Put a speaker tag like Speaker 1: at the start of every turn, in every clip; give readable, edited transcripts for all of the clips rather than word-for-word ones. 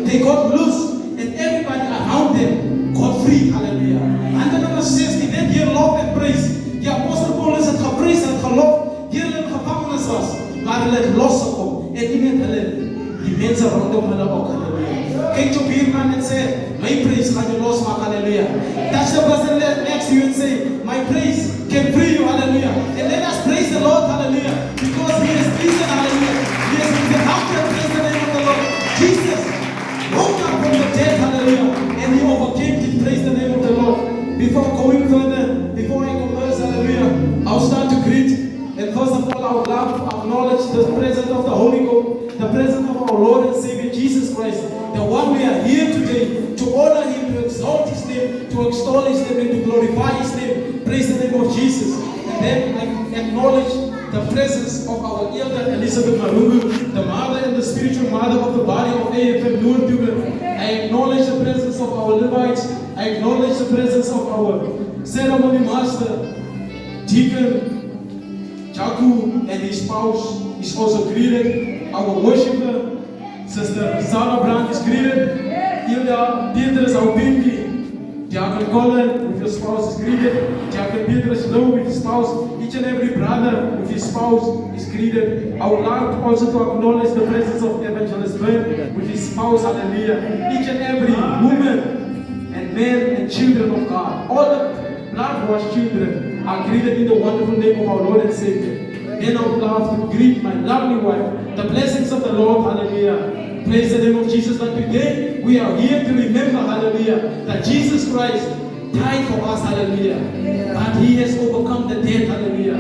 Speaker 1: they got loose, and everybody around them got free. Hallelujah. And then nummer 16, net hier lof en prys. Die apostel Paulus het geprys en geloof, hier hulle in gevangenis was, maar hulle het losgekom. En nie net hulle, die mense rondom hulle ook. Hallelujah. Kyk jou buurman en sê, my praise gaan jou losmaak. Hallelujah. Touch the person next to you and say, my praise can free you. Hallelujah. And let us praise the Lord. Hallelujah. Because He is risen. Hallelujah. He has been out there. Praise the name of the Lord. Jesus woke up from the dead. Hallelujah. And He overcame it. Praise the name of the Lord. Before going further, before I converse, hallelujah, I'll start to greet. And first of all, I would love to acknowledge the presence of the Holy Ghost, the presence of our Lord and Savior Jesus Christ, the one we are here today to honor Him, to exalt His name, to extol His name, and to glorify His name. Praise the name of Jesus. And then I acknowledge the presence of our elder Elizabeth Marungu, the mother and the spiritual mother of the body of AFM Noordhoek. I acknowledge the presence of our Levites. I acknowledge the presence of our ceremony master, Deacon Jaku, and his spouse is also greeted. Our worshiper, Sister Sarah Brand, is greeted. Ilda Petrus Aubinki, Deacon Colin with your spouse is greeted. Deacon Petrus Lowe with his spouse. Each and every brother with his spouse is greeted. I would like also to acknowledge the presence of Evangelist Ben with his spouse. Hallelujah. Each and every woman and men and children of God, all the blood-washed children are greeted in the wonderful name of our Lord and Savior. Then I would love to greet my lovely wife, the blessings of the Lord. Hallelujah. Praise the name of Jesus. That today we are here to remember, hallelujah, that Jesus Christ died for us, hallelujah. But He has overcome the death, hallelujah.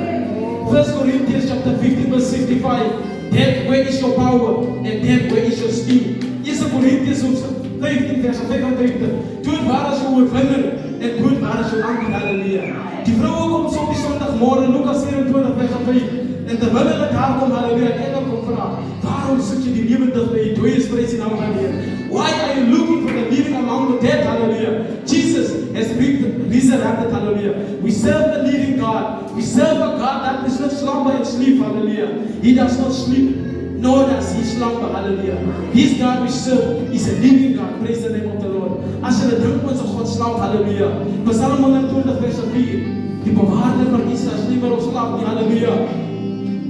Speaker 1: 1 Corinthians chapter 15 verse 65. Death, where is your power? And death, where is your sting? 1 Corinthians 15 vers 55. Toe het waar as jou oorwinner en toe het waar as jou anker, hallelujah. Die vrouwe kom so op die sondagmorgen, Lukas 24 vers 5. En terwyl hulle daar kom, hallelujah, en engel kom vraag, waarom sit jy die lewendig by die dooies, prys die naam van die Here? Why are you looking for the living among the dead, hallelujah? Jesus has resurrected, hallelujah. We serve the living God. We serve a God that does not slumber and sleep, hallelujah. He does not sleep, nor does He slumber, hallelujah. This God we serve is a living God. Praise the name of the Lord. As jy dink ons God slaap, hallelujah. Psalm 120 vers 4. Die bewaarder van Israel is nie meer op slaap nie, hallelujah.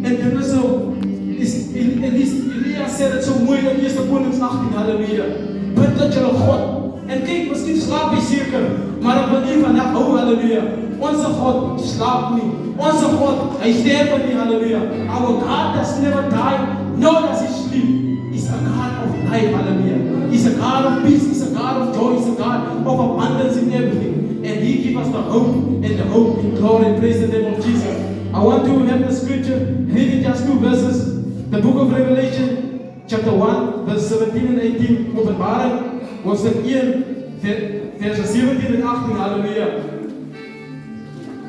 Speaker 1: En dit is so, Elia sê dit so mooi in 1 Konings 18, hallelujah. Bid dat julle God, en kyk, miskien slaap jy seker, maar ek wil nie vandag hou, hallelujah. Onze God slaap nie, onze God, hy sterwe nie, hallelujah. Our God does never die, nor does He sleep. He's a God of life, hallelujah. He's a God of peace, He's a God of joy, He's a God of abundance in everything. And He gives us the hope, and the hope in glory. Praise the name of Jesus. I want to have the scripture, reading just 2 verses. The book of Revelation, chapter 1, verse 17 and 18. Openbaring, hoofstuk 1, verses 17 and 18. Hallelujah.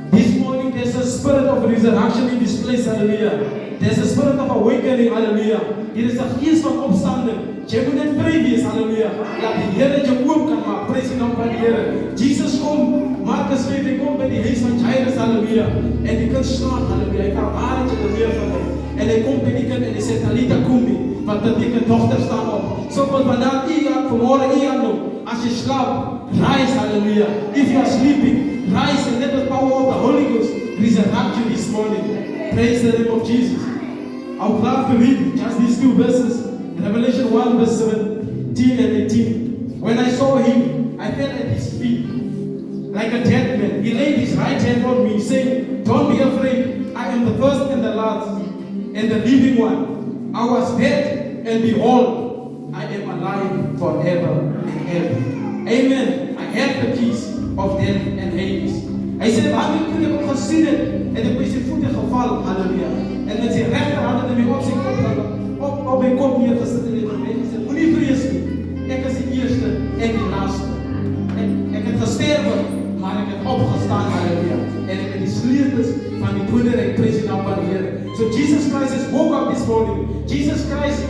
Speaker 1: This morning, there's a spirit of resurrection in this place. Hallelujah. There's a spirit of awakening. Hallelujah. Hier is 'n gees van opstanding. Jy moet net vry wees. Hallelujah. Laat die Here jou oop kan maak. Prys die naam van die Here. Jesus kom, Markus 5, hy kom by die huis van Jairus. Hallelujah. En die kind slaap. Hallelujah. Hy kan aardig te leer van hom. En hy kom by die kind en hy sê, Talita kumi, wat beteken dogter staan op. So wat vandaag vanmorgen nog, as jy slaap, rise. Hallelujah. If you are sleeping, rise and let the power of the Holy Ghost resurrect you this morning. Praise the name of Jesus. I would love to read just these 2 verses. Revelation 1 verse 17 and 18. When I saw Him, I fell at His feet like a dead man. He laid His right hand on me, saying, don't be afraid. I am the first and the last and the living one. I was dead, and behold, I am alive forever and ever. Amen. I have the keys of death and Hades. Hy sê, wanneer toen ek hom gesien het, en ek by sy voete geval, hallelujah. En met sy regterhand het hy my op sy kop, op my kop neergesit en het my gesê, moenie vrees nie, ek is die eerste en die laaste. Ek het gesterwe, maar ek het opgestaan, hallelujah. En ek het die sleutels van die doderyk, prys die naam van die Here. So Jesus Christ has woke up this morning. Jesus Christ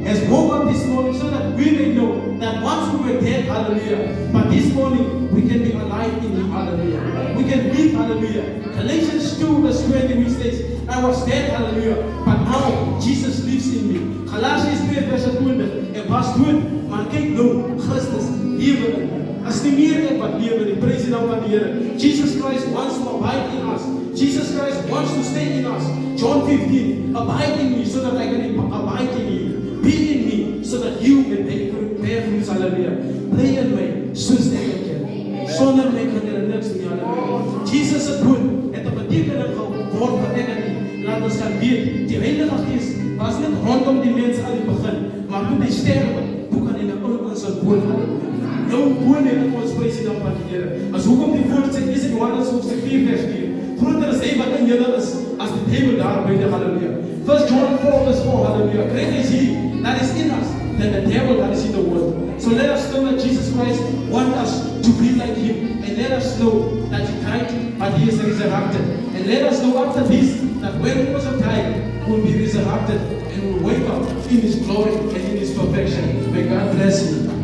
Speaker 1: has woke up this morning so that we may know that once we were dead, hallelujah, but this morning we can be alive in Him, hallelujah. We can live, hallelujah. Galatians 2 verse 20 which says, I was dead, hallelujah, but now Jesus lives in me. Galatians 2 verse 20, ek was dood, maar kyk nou, Christus lewe in my. As nie meer ek wat lewe nie, prys die naam van die Here. Jesus Christ wants to abide in us. Jesus Christ wants to stay in us. John 15, abide in me so that I can abide in you. Be in me so that you can bear fruit. Hallelujah. Bly in my, soos ek in jou. Sonder my kan jy niks doen. Hallelujah. Jesus het goed, het 'n betekenis geword vir ek en u. Laat ons gaan weet, die Heilige Gees was net rondom die mense aan die begin, maar toe die sterwe, toe kan hy na ons woon. Hallelujah. Nou woon hy in ons, prys die naam van die Here. As hoekom die woord sê, is in Johannes hoofstuk 4 vers 4. Groter is hy wat in julle is, as die duivel daar buite. Hallelujah. 1 John 4 verse 4. Hallelujah. Greater is he that is in us than the devil that is in the world. So let us know that Jesus Christ wants us to be like him, and let us know that he died, but he is resurrected. And let us know after this that when he was died, he will be resurrected and will wake up in his glory and in his perfection. May God bless you.